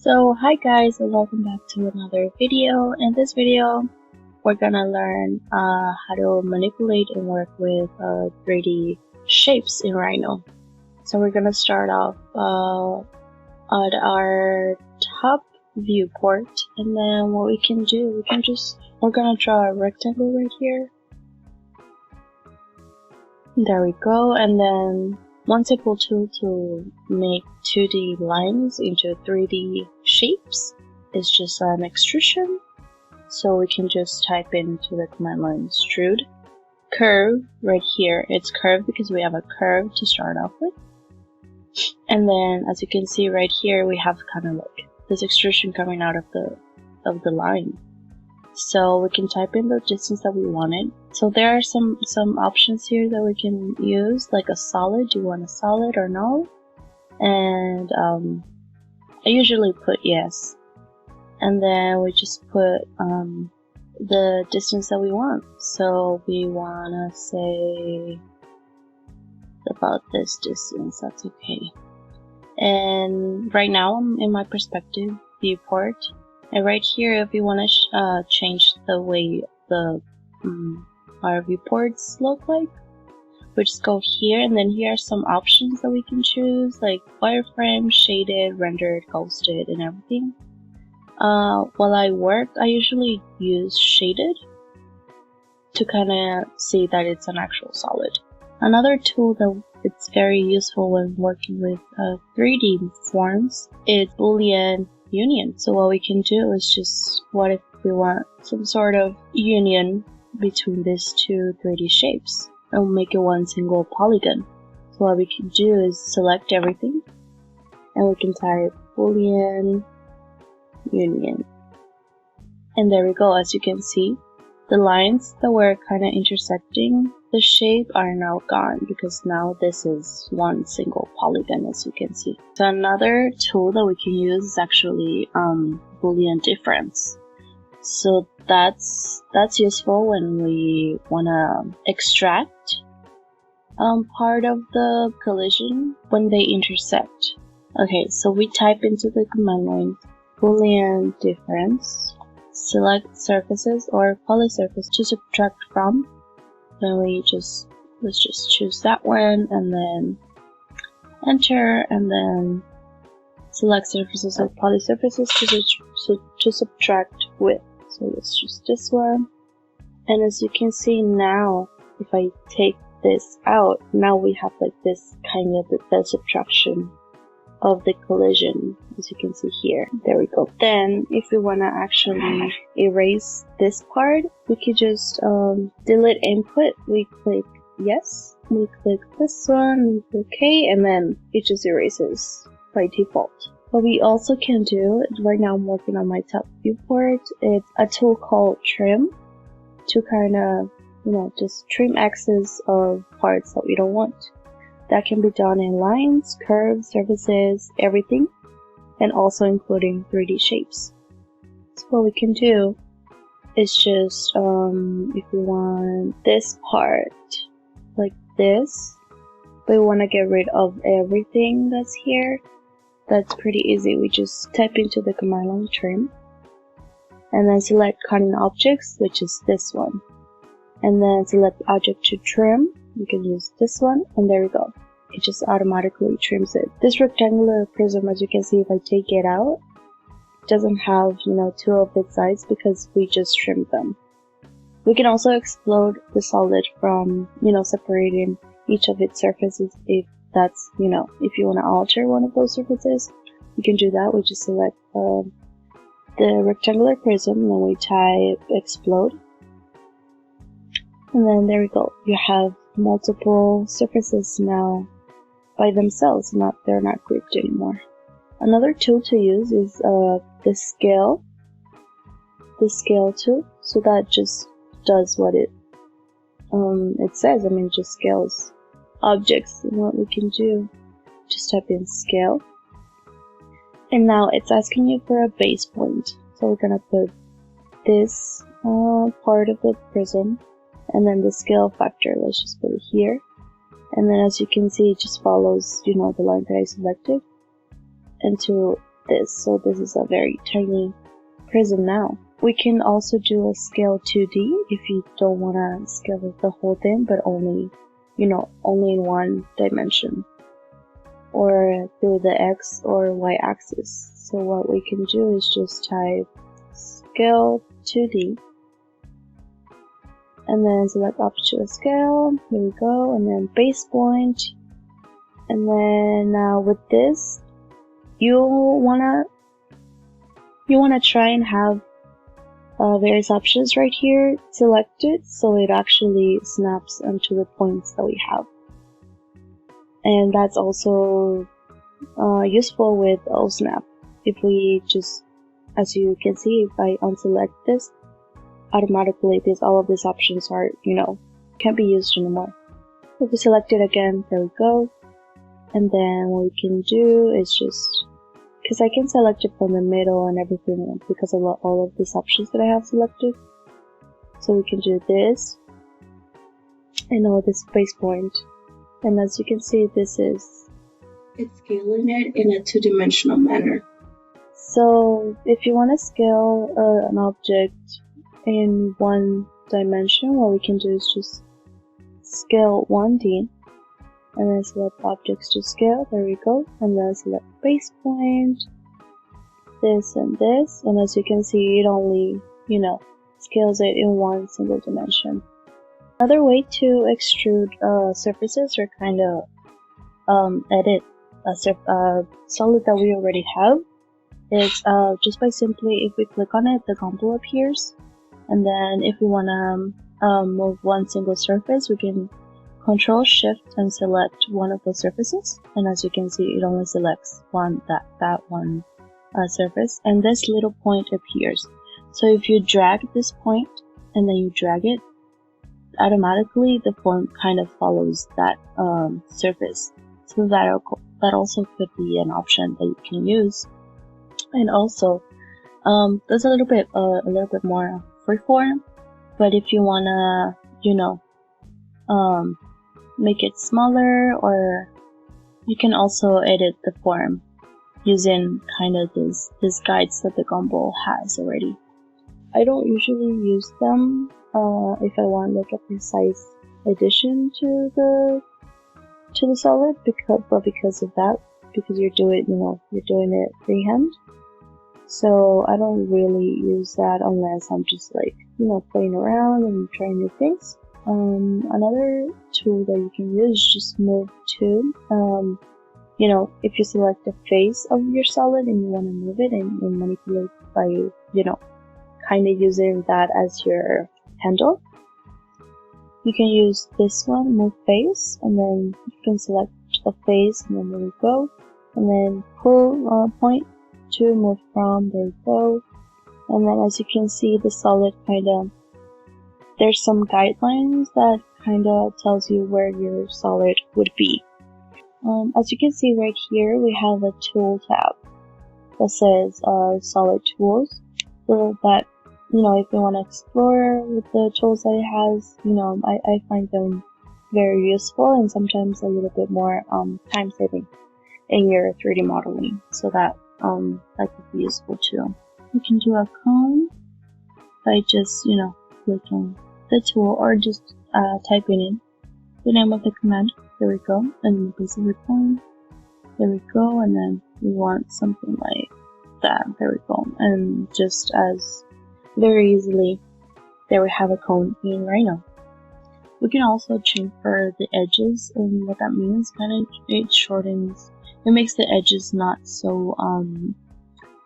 So hi guys, and welcome back to another video. In this video we're gonna learn how to manipulate and work with 3D shapes in Rhino. So we're gonna start off at our top viewport, and then what we can do, we're gonna draw a rectangle right here. There we go. And then one simple tool to make 2D lines into 3D shapes is just an extrusion. So we can just type into the command line extrude. Curve right here, it's curved because we have a curve to start off with. And then as you can see right here, we have kind of like this extrusion coming out of the line. So we can type in the distance that we wanted. So there are some options here that we can use, like a solid. Do you want a solid or no? And I usually put yes. And then we just put the distance that we want. So we wanna say about this distance, that's okay. And right now I'm in my perspective viewport. And right here, if you want to change the way our viewports look like, we just go here, and then here are some options that we can choose, like wireframe, shaded, rendered, ghosted, and everything. While I work, I usually use shaded to kind of see that it's an actual solid. Another tool that it's very useful when working with 3D forms is Boolean Union. So what we can do is just, what if we want some sort of union between these two 3D shapes, and we'll make it one single polygon. So what we can do is select everything, and we can type Boolean Union. And there we go. As you can see, the lines that were kind of intersecting the shape are now gone, because now this is one single polygon, as you can see. So another tool that we can use is actually Boolean Difference. So that's useful when we want to extract part of the collision when they intersect. Okay, so we type into the command line Boolean Difference, select surfaces or polysurface to subtract from. Then let's just choose that one, and then enter, and then select surfaces or polysurfaces to subtract with. So let's choose this one. And as you can see now, if I take this out, now we have like this kind of the subtraction of the collision, as you can see here. There we go. Then if we want to actually erase this part, we could just delete input. We click yes, we click this one, we click OK, and then it just erases by default. What we also can do, right now I'm working on my top viewport, it's a tool called trim, to kind of, just trim excess of parts that we don't want. That can be done in lines, curves, surfaces, everything, and also including 3D shapes. So what we can do is just, if we want this part like this, but we want to get rid of everything that's here, that's pretty easy. We just type into the command line trim, and then select cutting objects, which is this one, and then select object to trim. You can use this one, and there we go. It just automatically trims it. This rectangular prism, as you can see, if I take it out, it doesn't have, two of its sides because we just trimmed them. We can also explode the solid from, separating each of its surfaces if that's, if you want to alter one of those surfaces, you can do that. We just select the rectangular prism, and then we type explode. And then there we go. You have multiple surfaces now by themselves, they're not grouped anymore. Another tool to use is the scale tool. So that just does what it says. Just scales objects. And what we can do, just type in scale, and now it's asking you for a base point. So we're gonna put this part of the prism, and then the scale factor, let's just put it here. And then as you can see, it just follows, the line that I selected. And to this. So this is a very tiny prism now. We can also do a scale 2D if you don't want to scale the whole thing, but only, only in one dimension, or through the X or Y axis. So what we can do is just type scale 2D, and then select up to a scale. Here we go, and then base point. And then with this, you wanna try and have various options right here selected, so it actually snaps onto the points that we have. And that's also useful with OSnap. If we just, as you can see, if I unselect this, automatically all of these options are, can't be used anymore. If we select it again, there we go. And then what we can do is just, because I can select it from the middle and everything because of all of these options that I have selected. So we can do this and all this base point. And as you can see, it's scaling it in a two-dimensional manner. So if you want to scale an object in one dimension, what we can do is just scale 1D. And then select objects to scale, there we go, and then select base point, this and this, and as you can see, it only, scales it in one single dimension. Another way to extrude surfaces or kind of edit a solid that we already have is just by simply, if we click on it, the Gumball appears, and then if we want to move one single surface, we can Control Shift and select one of the surfaces, and as you can see, it only selects that one surface, and this little point appears. So if you drag this point and then you drag it, automatically the form kind of follows that surface. So that also could be an option that you can use. And also, there's a little bit more freeform, but if you wanna, make it smaller, or you can also edit the form using kind of these guides that the Gumball has already. I don't usually use them if I want like a precise addition to the solid, because you're doing it freehand. So I don't really use that unless I'm just like, playing around and trying new things. Another tool that you can use is just move to. If you select the face of your solid and you want to move it and manipulate by, kind of using that as your handle, you can use this one, move face, and then you can select the face, and then there we go, and then pull point to move from, there we go, and then as you can see, the solid there's some guidelines that kind of tells you where your solid would be. As you can see right here, we have a tool tab that says solid tools, so that, if you want to explore with the tools that it has, I find them very useful and sometimes a little bit more time saving in your 3D modeling, so that could be useful too. You can do a cone by just, clicking the tool or just typing in the name of the command. There we go, and the base of the cone. There we go, and then we want something like that. There we go, and just as very easily, there we have a cone in Rhino. We can also chamfer the edges, and what that means, it shortens. It makes the edges not so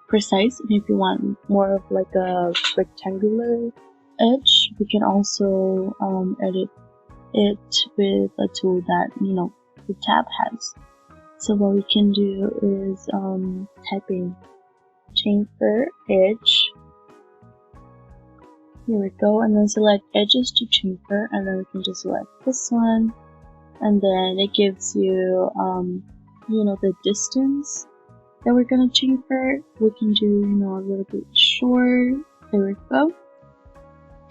precise, and if you want more of like a rectangular edge, we can also edit it with a tool that the tab has. So what we can do is type in Chamfer Edge. Here we go, and then select edges to chamfer, and then we can just select this one, and then it gives you the distance that we're gonna chamfer. We can do a little bit short. There we go.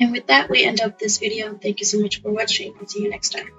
And with that, we end up this video. Thank you so much for watching, and see you next time.